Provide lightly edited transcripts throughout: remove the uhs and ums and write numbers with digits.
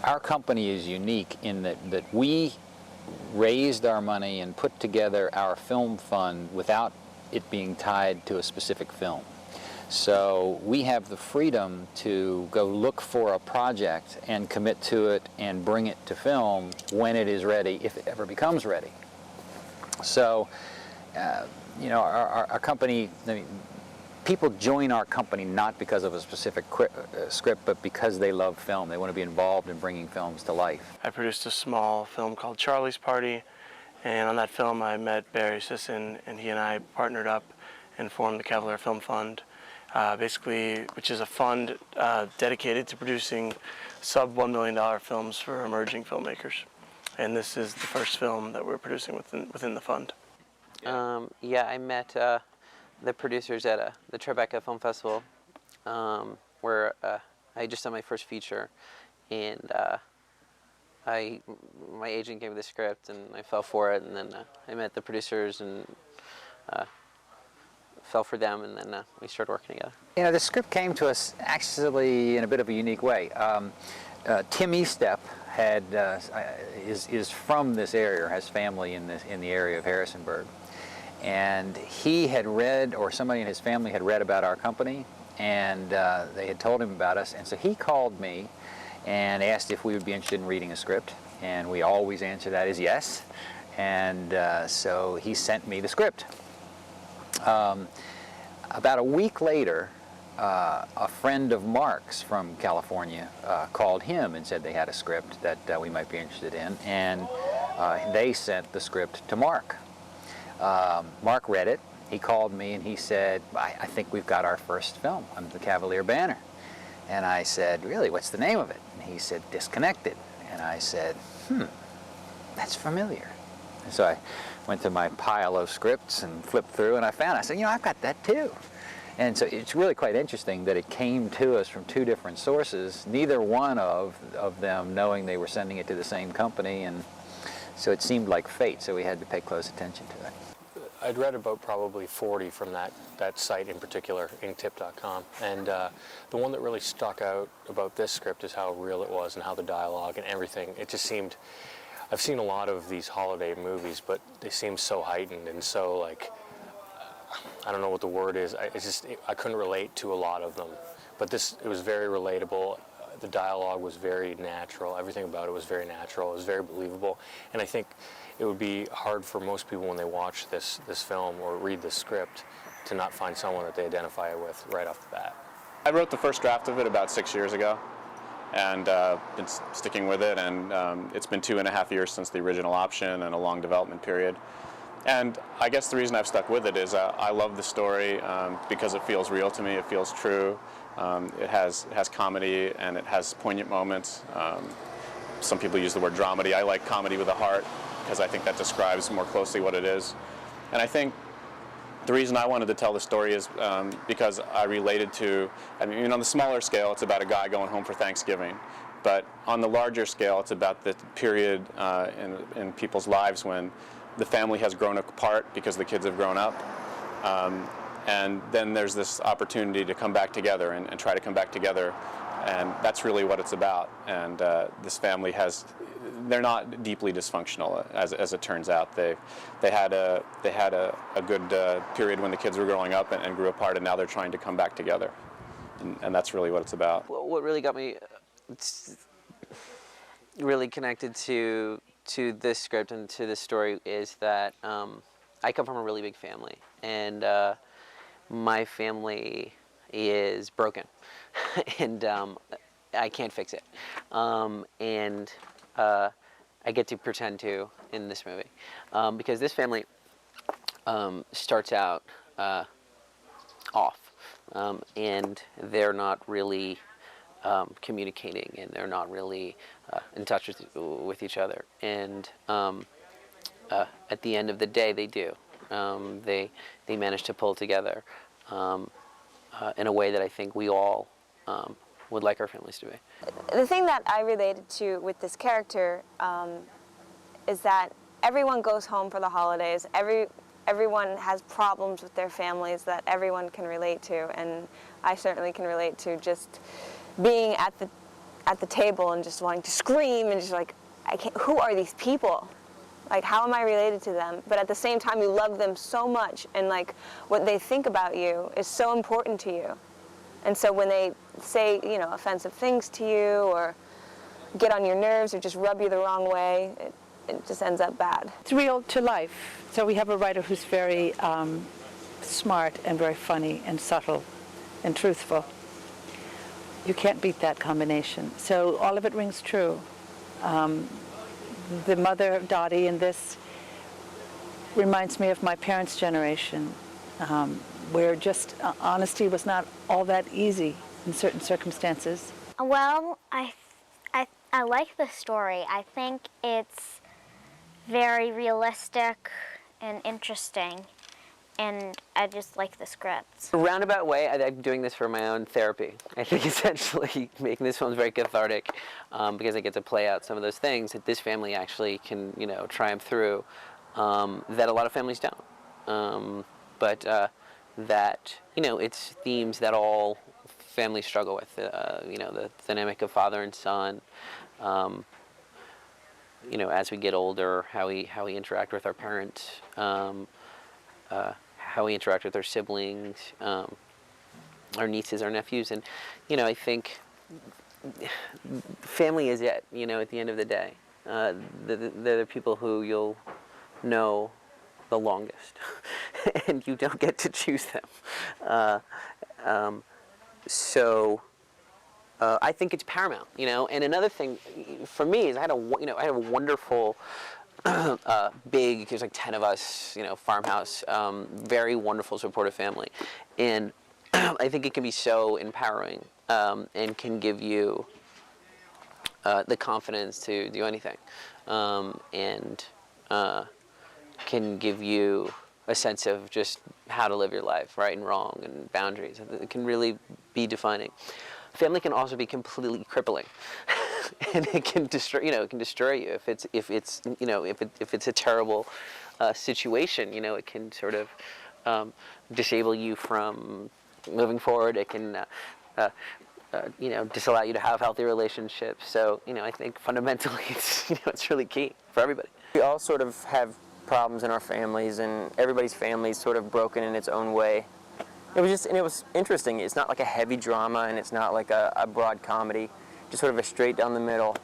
our company is unique in that we raised our money and put together our film fund without it being tied to a specific film. So we have the freedom to go look for a project and commit to it and bring it to film when it is ready, if it ever becomes ready. So, you know, our company, I mean, people join our company not because of a specific script, but because they love film. They want to be involved in bringing films to life. I produced a small film called Charlie's Party, and on that film I met Barry Sisson, and he and I partnered up and formed the Cavalier Film Fund, basically, which is a fund dedicated to producing sub-$1 million films for emerging filmmakers. And this is the first film that we're producing within the fund. Yeah, I met the producers at the Tribeca Film Festival, where I just done my first feature, and my agent gave me the script, and I fell for it, and then I met the producers and fell for them, and then we started working together. You know, the script came to us actually in a bit of a unique way. Tim Estep is from this area, has family in the area of Harrisonburg. And he had read, or somebody in his family had read about our company, and they had told him about us. And so he called me and asked if we would be interested in reading a script. And we always answer that as yes. And so he sent me the script. About a week later, a friend of Mark's from California called him and said they had a script that we might be interested in. And they sent the script to Mark. Mark read it. He called me and he said, I think we've got our first film under the Cavalier banner. And I said, really, what's the name of it? And he said, Disconnected. And I said, that's familiar. And so I went to my pile of scripts and flipped through, and I said, you know, I've got that too. And so it's really quite interesting that it came to us from two different sources, neither one of them knowing they were sending it to the same company, and so it seemed like fate, so we had to pay close attention to it. I'd read about probably 40 from that site in particular, inktip.com, and the one that really stuck out about this script is how real it was and how the dialogue and everything, it just seemed, I've seen a lot of these holiday movies, but they seem so heightened and so, like, I don't know what the word is, I couldn't relate to a lot of them, but it was very relatable. The dialogue was very natural, everything about it was very natural, it was very believable, and I think it would be hard for most people when they watch this film or read this script to not find someone that they identify with right off the bat. I wrote the first draft of it about 6 years ago, and been sticking with it, and it's been 2.5 years since the original option and a long development period. And I guess the reason I've stuck with it is I love the story because it feels real to me, it feels true. It has comedy and it has poignant moments. Some people use the word dramedy. I like comedy with a heart because I think that describes more closely what it is. And I think the reason I wanted to tell the story is because I related to, I mean, on the smaller scale, it's about a guy going home for Thanksgiving. But on the larger scale, it's about the period in people's lives when the family has grown apart because the kids have grown up. And then there's this opportunity to come back together and try to come back together. And that's really what it's about. And this family they're not deeply dysfunctional, as it turns out. They had a good period when the kids were growing up and grew apart, and now they're trying to come back together. And that's really what it's about. What really got me really connected to this script and to this story is that I come from a really big family, and my family is broken, and I can't fix it. And I get to pretend to in this movie because this family starts out off, and they're not really communicating, and they're not really in touch with each other. And at the end of the day, they do. They manage to pull together in a way that I think we all would like our families to be. The thing that I related to with this character is that everyone goes home for the holidays. Everyone has problems with their families that everyone can relate to, and I certainly can relate to just being at at the table and just wanting to scream and just like, I can't, who are these people? Like, how am I related to them? But at the same time, you love them so much, and like what they think about you is so important to you. And so when they say, you know, offensive things to you or get on your nerves or just rub you the wrong way, it just ends up bad. It's real to life. So we have a writer who's very smart and very funny and subtle and truthful. You can't beat that combination. So all of it rings true. The mother, Dottie, in this reminds me of my parents' generation, where just honesty was not all that easy in certain circumstances. Well, I like the story. I think it's very realistic and interesting, and I just like the script. In a roundabout way, I'm doing this for my own therapy. I think essentially making this film is very cathartic because I get to play out some of those things that this family actually can, you know, triumph through that a lot of families don't. But that, you know, it's themes that all families struggle with. You know, the dynamic of father and son. You know, as we get older, how we interact with our parents. How we interact with our siblings, our nieces, our nephews, and you know, I think family is it. You know, at the end of the day, they're the people who you'll know the longest, and you don't get to choose them. So I think it's paramount. You know, and another thing for me is I had a wonderful. Big, there's like 10 of us, you know, farmhouse, very wonderful supportive family. And I think it can be so empowering and can give you the confidence to do anything and can give you a sense of just how to live your life, right and wrong, and boundaries. It can really be defining. Family can also be completely crippling. And it can destroy, you know, it can destroy you if it's a terrible situation. You know, it can sort of disable you from moving forward. It can, you know, disallow you to have healthy relationships. So, you know, I think fundamentally, it's really key for everybody. We all sort of have problems in our families, and everybody's family is sort of broken in its own way. It was interesting. It's not like a heavy drama, and it's not like a broad comedy. Just sort of a straight down the middle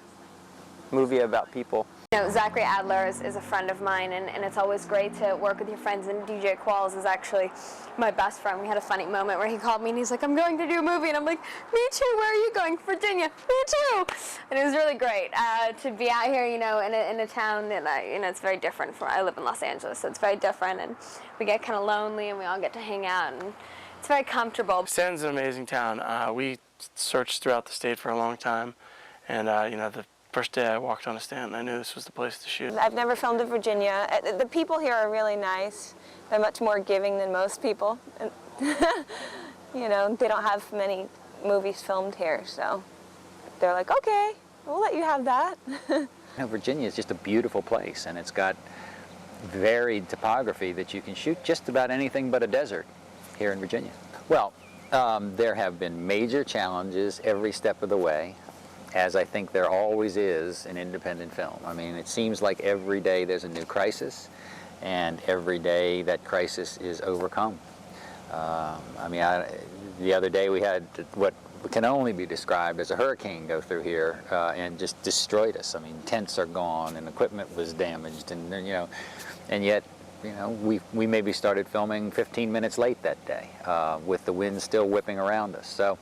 movie about people. You know, Zachary Adler is a friend of mine, and it's always great to work with your friends, and DJ Qualls is actually my best friend. We had a funny moment where he called me and he's like, I'm going to do a movie, and I'm like, me too, where are you going? Virginia, me too. And it was really great to be out here, you know, in a town that, you know, it's very different from, I live in Los Angeles, so it's very different, and we get kind of lonely and we all get to hang out, and it's very comfortable. Stanton's an amazing town. We searched throughout the state for a long time, and you know, the first day I walked on a Stanton, I knew this was the place to shoot. I've never filmed in Virginia. The people here are really nice. They're much more giving than most people. You know, they don't have many movies filmed here, so they're like, okay, we'll let you have that. You know, Virginia is just a beautiful place, and it's got varied topography that you can shoot just about anything but a desert here in Virginia. Well, there have been major challenges every step of the way, as I think there always is in independent film. I mean, it seems like every day there's a new crisis, and every day that crisis is overcome. I mean, the other day we had what can only be described as a hurricane go through here and just destroyed us. I mean, tents are gone and equipment was damaged, and you know, and yet, you know, we maybe started filming 15 minutes late that day with the wind still whipping around us. So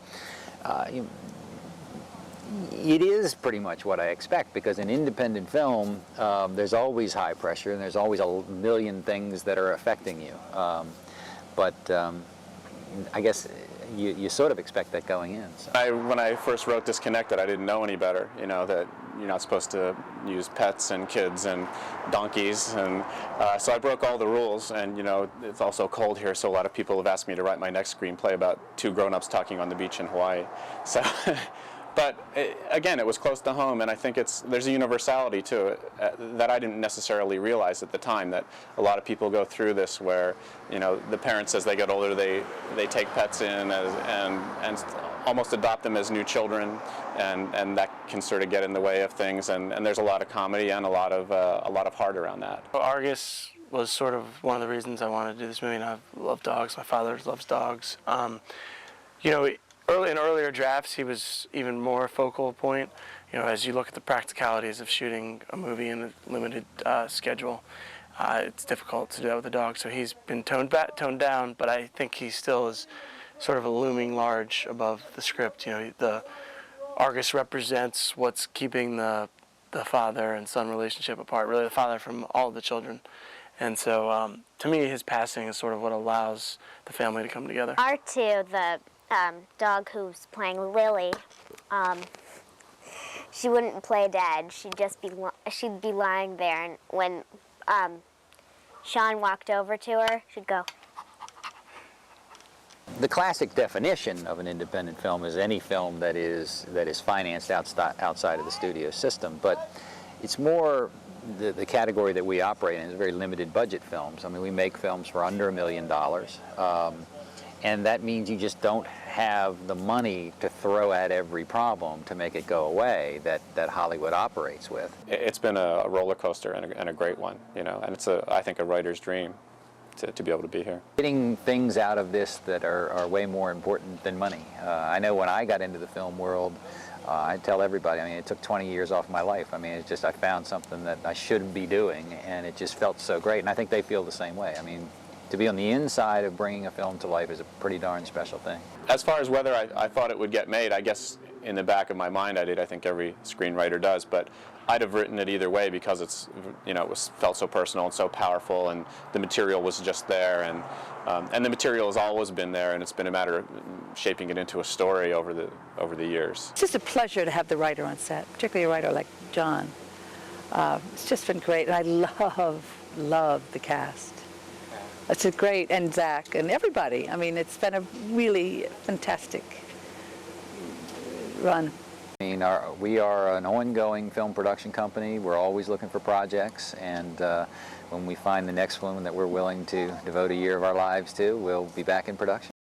it is pretty much what I expect, because in independent film, there's always high pressure and there's always a million things that are affecting you. But I guess you sort of expect that going in. So. When I first wrote Disconnected, I didn't know any better, you know, that you're not supposed to use pets and kids and donkeys, and so I broke all the rules. And you know, it's also cold here, so a lot of people have asked me to write my next screenplay about two grown-ups talking on the beach in Hawaii. So, but again, it was close to home, and I think there's a universality to it that I didn't necessarily realize at the time, that a lot of people go through this where, you know, the parents, as they get older, they take pets in and almost adopt them as new children, and that can sort of get in the way of things. And there's a lot of comedy and a lot of heart around that. Argus was sort of one of the reasons I wanted to do this movie, and I love dogs. My father loves dogs. You know, in earlier drafts, he was even more focal point. You know, as you look at the practicalities of shooting a movie in a limited schedule, it's difficult to do that with a dog. So he's been toned down, but I think he still is sort of a looming large above the script. You know, the Argus represents what's keeping the father and son relationship apart, really the father from all the children. And so to me, his passing is sort of what allows the family to come together. R2, the dog who's playing Lily, she wouldn't play dead. She'd be lying there, and when Sean walked over to her, she'd go. The classic definition of an independent film is any film that is financed outside of the studio system, but it's more the category that we operate in is very limited budget films. I mean, we make films for under $1 million, and that means you just don't have the money to throw at every problem to make it go away that Hollywood operates with. It's been a roller coaster and a great one, you know, and it's I think a writer's dream to be able to be here. Getting things out of this that are way more important than money. I know when I got into the film world, I tell everybody, I mean, it took 20 years off my life. I mean, it's just I found something that I shouldn't be doing, and it just felt so great, and I think they feel the same way. I mean, to be on the inside of bringing a film to life is a pretty darn special thing. As far as whether I thought it would get made, I guess in the back of my mind I did. I think every screenwriter does, but I'd have written it either way because it's, you know, felt so personal and so powerful, and the material was just there, and the material has always been there, and it's been a matter of shaping it into a story over the years. It's just a pleasure to have the writer on set, particularly a writer like John. It's just been great, and I love the cast. It's a great, and Zach, and everybody. I mean, it's been a really fantastic run. I mean, we are an ongoing film production company. We're always looking for projects, and when we find the next one that we're willing to devote a year of our lives to, we'll be back in production.